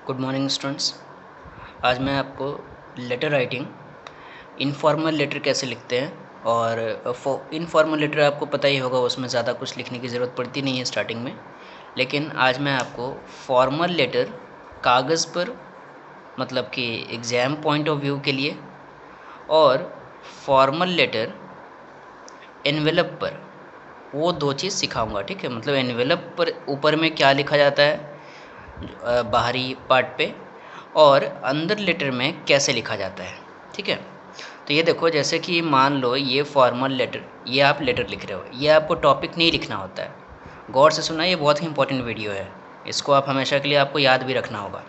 Good morning students. आज मैं आपको लेटर राइटिंग, इनफॉर्मल लेटर कैसे लिखते हैं। और इनफॉर्मल लेटर आपको पता ही होगा, उसमें ज़्यादा कुछ लिखने की ज़रूरत पड़ती नहीं है स्टार्टिंग में। लेकिन आज मैं आपको फॉर्मल लेटर कागज़ पर, मतलब कि एग्ज़ाम पॉइंट ऑफ व्यू के लिए, और फॉर्मल लेटर एनवेलप पर, वो दो चीज़ सिखाऊंगा। ठीक है, मतलब एनवेलप पर ऊपर में क्या लिखा जाता है बाहरी पार्ट पे, और अंदर लेटर में कैसे लिखा जाता है। ठीक है, तो ये देखो, जैसे कि मान लो ये फॉर्मल लेटर, ये आप लेटर लिख रहे हो, ये आपको टॉपिक नहीं लिखना होता है। गौर से सुना, ये बहुत ही इंपॉर्टेंट वीडियो है, इसको आप हमेशा के लिए आपको याद भी रखना होगा।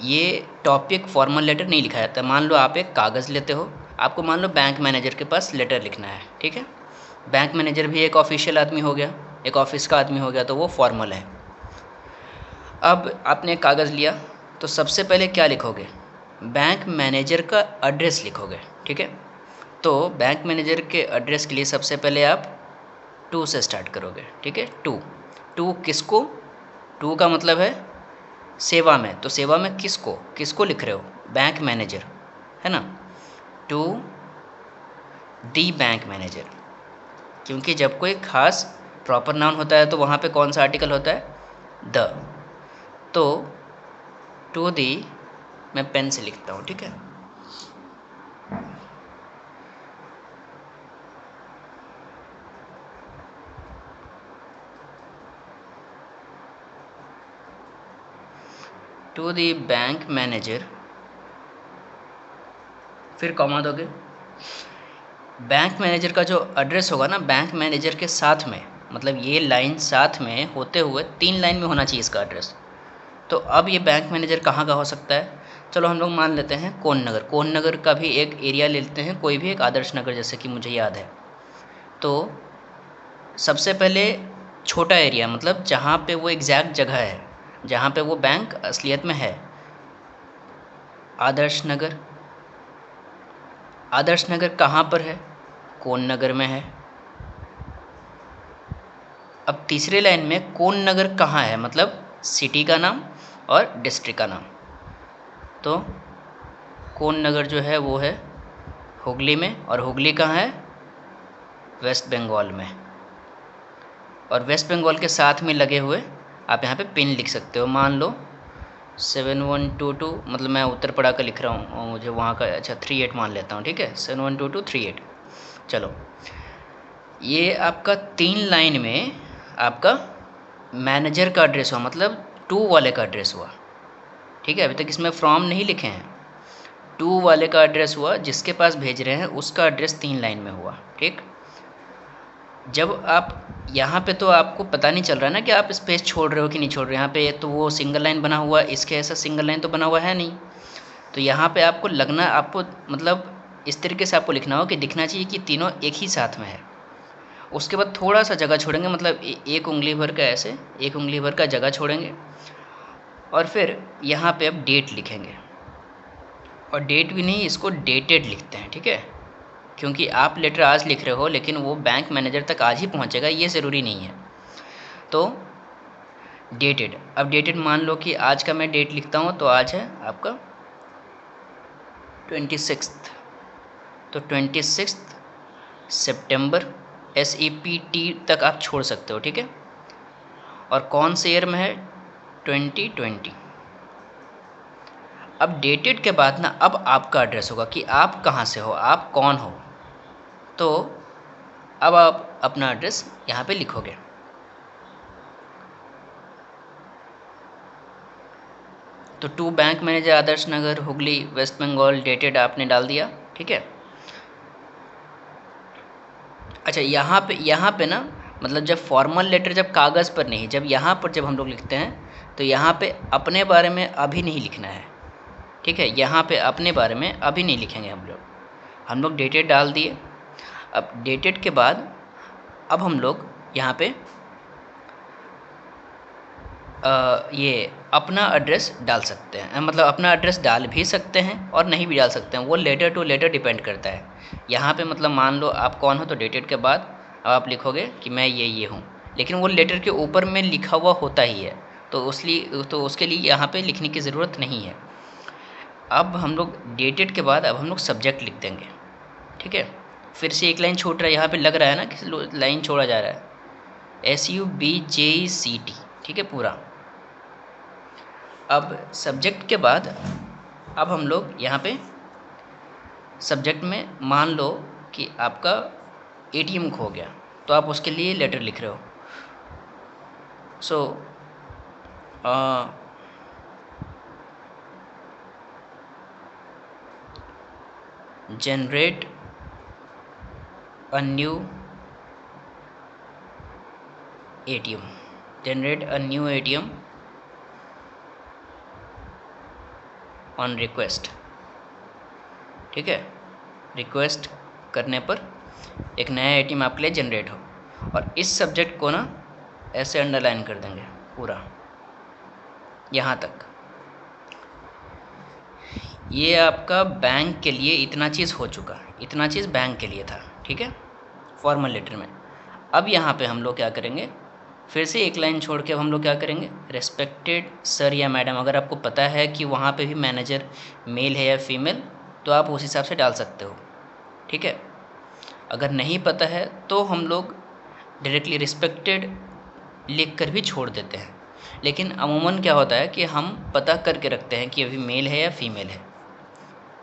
ये टॉपिक फॉर्मल लेटर नहीं लिखा जाता। मान लो आप एक कागज़ लेते हो, आपको मान लो बैंक मैनेजर के पास लेटर लिखना है। ठीक है, बैंक मैनेजर भी एक ऑफिशियल आदमी हो गया, एक ऑफिस का आदमी हो गया, तो वो फॉर्मल है। अब आपने कागज़ लिया, तो सबसे पहले क्या लिखोगे? बैंक मैनेजर का एड्रेस लिखोगे। ठीक है, तो बैंक मैनेजर के एड्रेस के लिए सबसे पहले आप टू से स्टार्ट करोगे। ठीक है, टू टू किसको? टू का मतलब है सेवा में, तो सेवा में किसको किसको लिख रहे हो? बैंक मैनेजर, है ना। टू दी बैंक मैनेजर, क्योंकि जब कोई खास प्रॉपर नाउन होता है तो वहाँ पे कौन सा आर्टिकल होता है? द। तो टू दी मैं पेन से लिखता हूँ। ठीक है, टू दी बैंक मैनेजर, फिर कॉमा दोगे। बैंक मैनेजर का जो एड्रेस होगा ना, बैंक मैनेजर के साथ में, मतलब ये लाइन साथ में होते हुए 3 लाइन में होना चाहिए इसका एड्रेस। तो अब ये बैंक मैनेजर कहाँ का हो सकता है? चलो हम लोग मान लेते हैं कोन नगर। कोन नगर का भी एक एरिया ले लेते हैं, कोई भी एक आदर्श नगर, जैसे कि मुझे याद है। तो सबसे पहले छोटा एरिया, मतलब जहाँ पे वो एग्जैक्ट जगह है, जहाँ पे वो बैंक असलियत में है, आदर्श नगर। आदर्श नगर कहाँ पर है? कोन नगर में है। अब तीसरे लाइन में कोन नगर कहाँ है, मतलब सिटी का नाम और डिस्ट्रिक्ट का नाम। तो कोन नगर जो है वो है हुगली में, और हुगली कहाँ है? वेस्ट बंगाल में। और वेस्ट बंगाल के साथ में लगे हुए आप यहाँ पे पिन लिख सकते हो। मान लो 7122, मतलब मैं उत्तरपड़ा का लिख रहा हूँ और मुझे वहाँ का, अच्छा 38 मान लेता हूँ। ठीक है, 712238। चलो, ये आपका 3 लाइन में आपका मैनेजर का एड्रेस हुआ, मतलब टू वाले का एड्रेस हुआ। ठीक है, अभी तक इसमें फ्रॉम नहीं लिखे हैं। टू वाले का एड्रेस हुआ, जिसके पास भेज रहे हैं उसका एड्रेस 3 लाइन में हुआ। ठीक, जब आप यहाँ पे, तो आपको पता नहीं चल रहा है ना कि आप स्पेस छोड़ रहे हो कि नहीं छोड़ रहे हो। यहाँ पे तो वो सिंगल लाइन बना हुआ है, इसके ऐसा सिंगल लाइन तो बना हुआ है नहीं। तो यहाँ पे आपको लगना, आपको मतलब इस तरीके से आपको लिखना हो कि दिखना चाहिए कि तीनों एक ही साथ में है। उसके बाद थोड़ा सा जगह छोड़ेंगे, मतलब एक उंगली भर का, ऐसे एक उंगली भर का जगह छोड़ेंगे, और फिर यहाँ पे अब डेट लिखेंगे। और डेट भी नहीं, इसको डेटेड लिखते हैं। ठीक है, क्योंकि आप लेटर आज लिख रहे हो, लेकिन वो बैंक मैनेजर तक आज ही पहुंचेगा, ये ज़रूरी नहीं है। तो डेटेड, अब डेटेड मान लो कि आज का मैं डेट लिखता हूँ, तो आज है आपका 26। तो 26 सितंबर, SEPT तक आप छोड़ सकते हो। ठीक है, और कौन से ईयर में है? 2020। अब डेटेड के बाद ना, अब आपका एड्रेस होगा कि आप कहाँ से हो, आप कौन हो। तो अब आप अपना एड्रेस यहाँ पे लिखोगे। तो to bank manager, Adarsh Nagar, Hooghly, West Bengal, dated आपने डाल दिया। ठीक है, अच्छा यहाँ पे ना, मतलब जब फॉर्मल लेटर, जब कागज़ पर नहीं, जब यहाँ पर जब हम लोग लिखते हैं, तो यहाँ पे अपने बारे में अभी नहीं लिखना है। ठीक है, यहाँ पे अपने बारे में अभी नहीं लिखेंगे हम लोग डेटेड डाल दिए। अब डेटेड के बाद अब हम लोग यहाँ पे ये अपना एड्रेस डाल सकते हैं, मतलब अपना एड्रेस डाल भी सकते हैं और नहीं भी डाल सकते हैं, वो लेटर टू लेटर डिपेंड करता है। यहाँ पे मतलब मान लो आप कौन हो, तो डेटेड के बाद अब आप लिखोगे कि मैं ये हूँ, लेकिन वो लेटर के ऊपर में लिखा हुआ होता ही है। तो उसके लिए यहाँ पे लिखने की ज़रूरत नहीं है। अब हम लोग डेटेड के बाद अब हम लोग सब्जेक्ट लिख देंगे, ठीक है। फिर से एक लाइन छूट रहा है, यहाँ पे लग रहा है ना कि लाइन छोड़ा जा रहा है, SUBJECT, ठीक है पूरा। अब सब्जेक्ट के बाद अब हम लोग यहाँ पे सब्जेक्ट में मान लो कि आपका ATM खो गया, तो आप उसके लिए लेटर लिख रहे हो। सो generate a new ATM, generate a new ATM on request, ठीक है। रिक्वेस्ट करने पर एक नया ATM आपके लिए जनरेट हो, और इस सब्जेक्ट को ना ऐसे अंडरलाइन कर देंगे पूरा यहाँ तक। ये आपका बैंक के लिए इतना चीज़ हो चुका, इतना चीज़ बैंक के लिए था, ठीक है, फॉर्मल लेटर में। अब यहाँ पे हम लोग क्या करेंगे, फिर से एक लाइन छोड़ के अब हम लोग क्या करेंगे, रेस्पेक्टेड सर या मैडम। अगर आपको पता है कि वहाँ पे भी मैनेजर मेल है या फीमेल, तो आप उस हिसाब से डाल सकते हो, ठीक है। अगर नहीं पता है तो हम लोग डायरेक्टली रिस्पेक्टेड लिख कर भी छोड़ देते हैं, लेकिन अमूमन क्या होता है कि हम पता करके रखते हैं कि अभी मेल है या फीमेल है,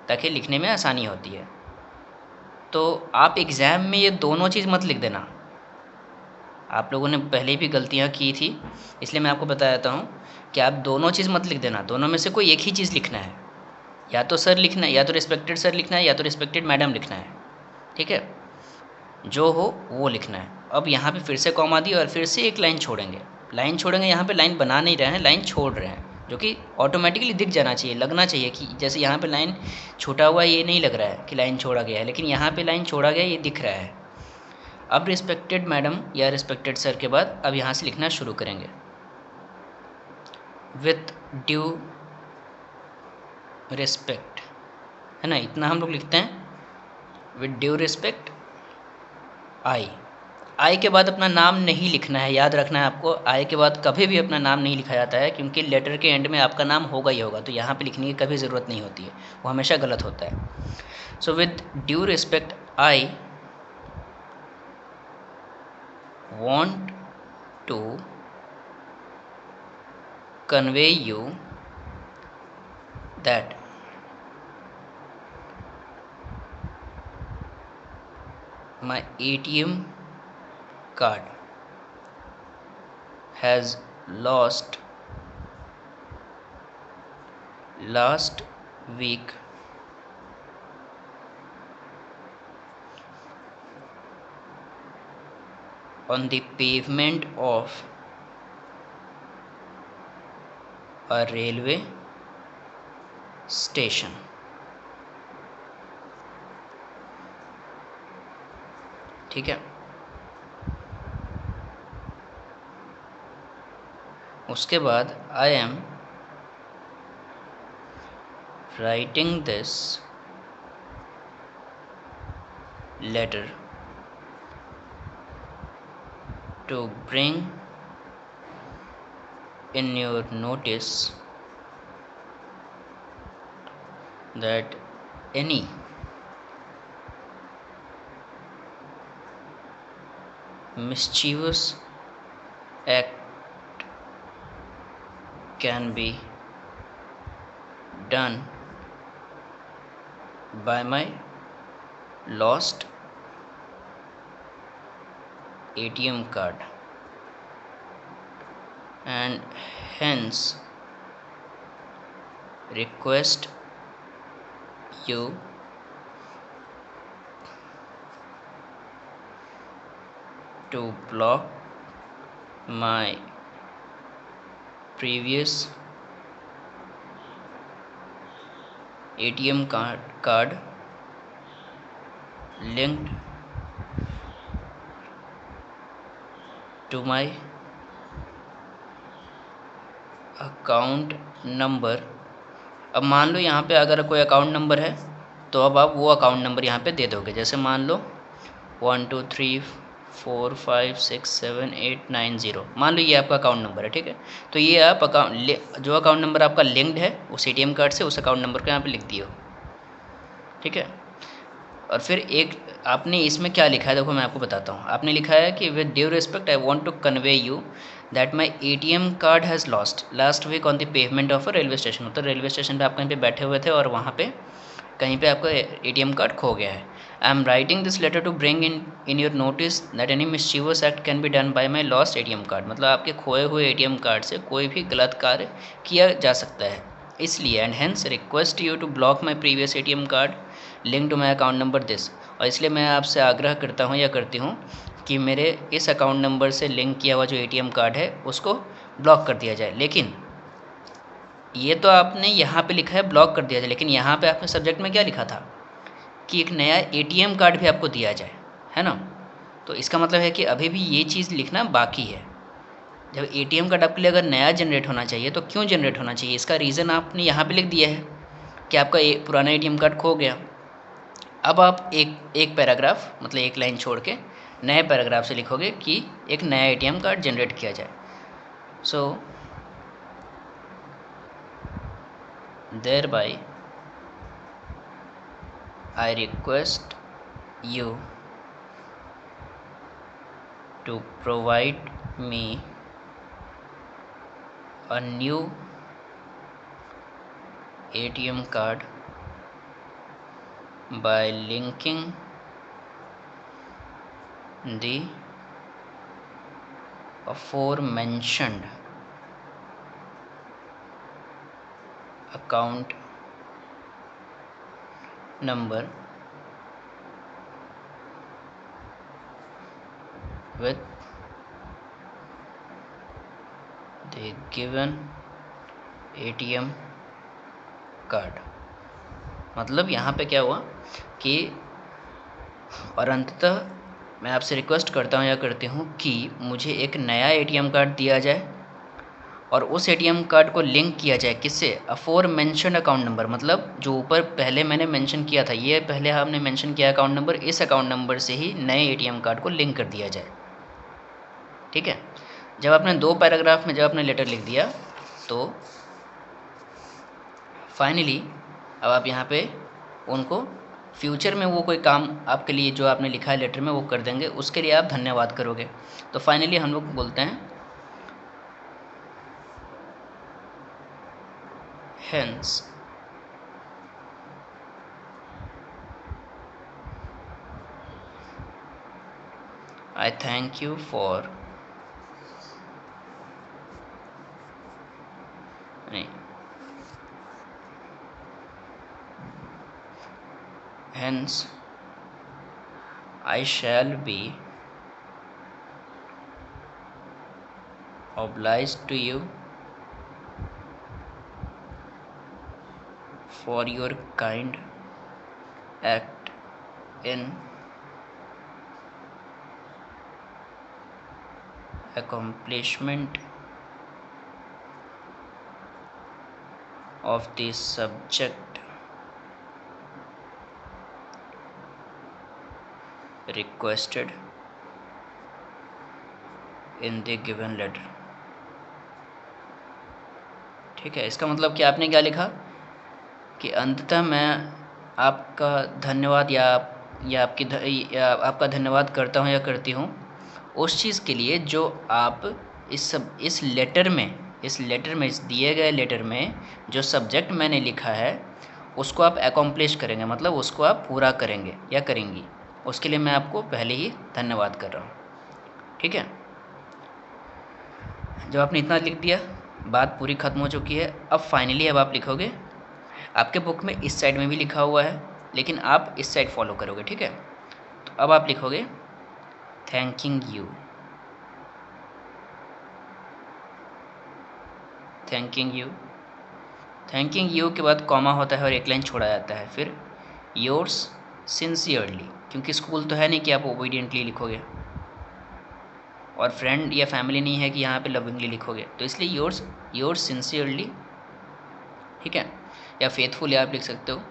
ताकि लिखने में आसानी होती है। तो आप एग्ज़ाम में ये दोनों चीज़ मत लिख देना, आप लोगों ने पहले भी गलतियाँ की थी, इसलिए मैं आपको बता देता हूँ कि आप दोनों चीज़ मत लिख देना, दोनों में से कोई एक ही चीज़ लिखना है। या तो सर लिखना है, या तो रिस्पेक्टेड सर लिखना है, या तो रिस्पेक्टेड मैडम लिखना है, ठीक है, जो हो वो लिखना है। अब यहाँ पे फिर से कॉमा दी और फिर से एक लाइन छोड़ेंगे, यहाँ पे लाइन बना नहीं रहे हैं, लाइन छोड़ रहे हैं, जो कि ऑटोमेटिकली दिख जाना चाहिए, लगना चाहिए कि जैसे यहाँ पे लाइन छूटा हुआ है, ये नहीं लग रहा है कि लाइन छोड़ा गया है, लेकिन यहाँ पे लाइन छोड़ा गया ये दिख रहा है। अब रिस्पेक्टेड मैडम या रिस्पेक्टेड सर के बाद अब यहाँ से लिखना शुरू करेंगे, विथ ड्यू रिस्पेक्ट, है ना, इतना हम लोग लिखते हैं, विथ ड्यू रिस्पेक्ट आई के बाद अपना नाम नहीं लिखना है, याद रखना है आपको, आई के बाद कभी भी अपना नाम नहीं लिखा जाता है, क्योंकि लेटर के एंड में आपका नाम होगा ही होगा, तो यहाँ पे लिखने की कभी ज़रूरत नहीं होती है, वो हमेशा गलत होता है। So with due respect I want to convey you that my ATM card has lost last week on the pavement of a railway station, ठीक है। उसके बाद I am writing this letter to bring in your notice that any mischievous act can be done by my lost ATM card, and hence request you to block my previous ATM card linked to my account number. अब मान लो यहाँ पे अगर कोई account number है तो अब आप वो अकाउंट नंबर यहाँ पे दे दोगे, जैसे मान लो 1 2 3 456789 मान लो ये आपका अकाउंट नंबर है, ठीक है। तो ये आप जो अकाउंट नंबर आपका लिंक्ड है उस ATM कार्ड से, उस अकाउंट नंबर को यहाँ पे लिख दियो, ठीक है। और फिर एक आपने इसमें क्या लिखा है, देखो मैं आपको बताता हूँ। आपने लिखा है कि with due respect I want to convey you that my ATM card has lost last week on the payment of a railway station. मतलब रेलवे स्टेशन पे आप कहीं पे बैठे हुए थे और वहाँ पे कहीं पे आपका ATM कार्ड खो गया है। I am writing this letter to bring in your notice that any mischievous act can be done by my lost ATM card. मतलब आपके खोए हुए ATM कार्ड से कोई भी गलत कार्य किया जा सकता है, इसलिए and hence request you to block my previous ATM card link to my account number this. और इसलिए मैं आपसे आग्रह करता हूँ या करती हूँ कि मेरे इस अकाउंट नंबर से लिंक किया हुआ जो ATM कार्ड है उसको ब्लॉक कर दिया जाए। लेकिन ये तो आपने यहाँ पे लिखा है ब्लॉक कर दिया जाए, लेकिन यहाँ पे आपने सब्जेक्ट में क्या लिखा था कि एक नया ATM कार्ड भी आपको दिया जाए, है ना। तो इसका मतलब है कि अभी भी ये चीज़ लिखना बाकी है। जब ATM कार्ड आपके लिए अगर नया जनरेट होना चाहिए तो क्यों जनरेट होना चाहिए, इसका रीज़न आपने यहाँ पे लिख दिया है कि आपका पुराना ATM कार्ड खो गया। अब आप एक पैराग्राफ मतलब एक लाइन छोड़ के नए पैराग्राफ से लिखोगे कि एक नया ATM कार्ड जनरेट किया जाए। सो thereby I request you to provide me a new ATM card by linking the aforementioned account number with the given ATM card. मतलब यहाँ पे क्या हुआ कि और अंततः मैं आपसे रिक्वेस्ट करता हूँ या करती हूँ कि मुझे एक नया ATM कार्ड दिया जाए और उस ATM कार्ड को लिंक किया जाए किससे, अफोर मेंशन अकाउंट नंबर। मतलब जो ऊपर पहले मैंने मेंशन किया था, ये पहले हमने मेंशन किया अकाउंट नंबर, इस अकाउंट नंबर से ही नए ATM कार्ड को लिंक कर दिया जाए, ठीक है। जब आपने 2 पैराग्राफ में जब आपने लेटर लिख दिया तो फाइनली अब आप यहाँ पे उनको फ्यूचर में वो कोई काम आपके लिए जो आपने लिखा है लेटर में वो कर देंगे, उसके लिए आप धन्यवाद करोगे। तो फाइनली हम लोग बोलते हैं hence I thank you for hence I shall be obliged to you for your kind act in accomplishment of the subject requested in the given letter। ठीक है, इसका मतलब कि आपने क्या लिखा कि अंततः मैं आपका धन्यवाद या आपका धन्यवाद करता हूँ या करती हूँ उस चीज़ के लिए जो आप इस लेटर में इस दिए गए लेटर में जो सब्जेक्ट मैंने लिखा है उसको आप एकम्प्लिश करेंगे, मतलब उसको आप पूरा करेंगे या करेंगी। उसके लिए मैं आपको पहले ही धन्यवाद कर रहा हूँ, ठीक है। जब आपने इतना लिख दिया बात पूरी ख़त्म हो चुकी है। अब फाइनली अब आप लिखोगे, आपके बुक में इस साइड में भी लिखा हुआ है लेकिन आप इस साइड फॉलो करोगे, ठीक है। तो अब आप लिखोगे thanking you, thanking you, thanking you के बाद कॉमा होता है और एक लाइन छोड़ा जाता है, फिर योर्स सिंसियरली, क्योंकि स्कूल तो है नहीं कि आप ओबीडियंटली लिखोगे और फ्रेंड या फैमिली नहीं है कि यहाँ पे लविंगली लिखोगे, तो इसलिए योर्स सिंसियरली, ठीक है। या फेथफुली आप लिख सकते हो,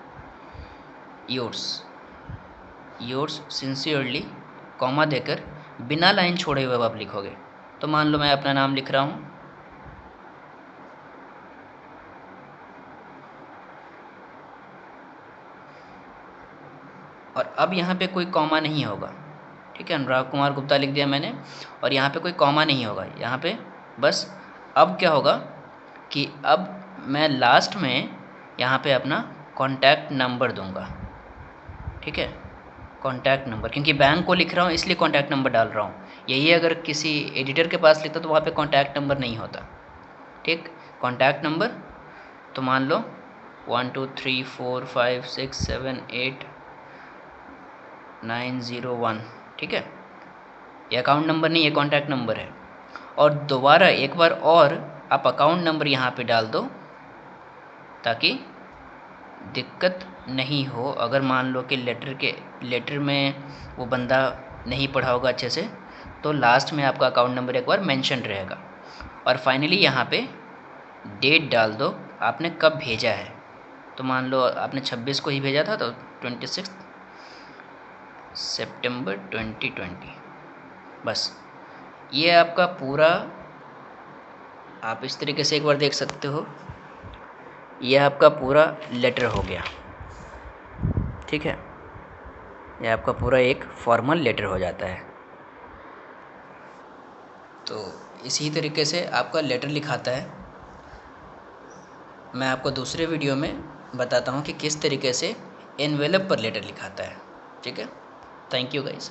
योर्स सिंसियरली कॉमा देकर बिना लाइन छोड़े हुए आप लिखोगे। तो मान लो मैं अपना नाम लिख रहा हूँ, और अब यहाँ पे कोई कॉमा नहीं होगा, ठीक है। अनुराग कुमार गुप्ता लिख दिया मैंने, और यहाँ पे कोई कॉमा नहीं होगा, यहाँ पे बस। अब क्या होगा कि अब मैं लास्ट में यहाँ पे अपना कॉन्टैक्ट नंबर दूंगा, ठीक है। कॉन्टैक्ट नंबर, क्योंकि बैंक को लिख रहा हूँ इसलिए कॉन्टैक्ट नंबर डाल रहा हूँ। यही अगर किसी एडिटर के पास लिखता तो वहाँ पे कॉन्टैक्ट नंबर नहीं होता, ठीक। कॉन्टैक्ट नंबर, तो मान लो 1 2 3 4 5 6 7 8 9 0 1, ठीक है। ये अकाउंट नंबर नहीं, ये कॉन्टैक्ट नंबर है। और दोबारा एक बार और आप अकाउंट नंबर यहाँ पे डाल दो, ताकि दिक्कत नहीं हो। अगर मान लो कि लेटर में वो बंदा नहीं पढ़ा होगा अच्छे से, तो लास्ट में आपका अकाउंट नंबर एक बार मेंशन रहेगा। और फाइनली यहाँ पे डेट डाल दो, आपने कब भेजा है। तो मान लो आपने 26 को ही भेजा था, तो 26 सितंबर 2020। बस ये आपका पूरा, आप इस तरीके से एक बार देख सकते हो, ये आपका पूरा लेटर हो गया, ठीक है। ये आपका पूरा एक फॉर्मल लेटर हो जाता है। तो इसी तरीके से आपका लेटर लिखाता है। मैं आपको दूसरे वीडियो में बताता हूँ कि किस तरीके से एनवेलप पर लेटर लिखाता है, ठीक है। Thank you guys.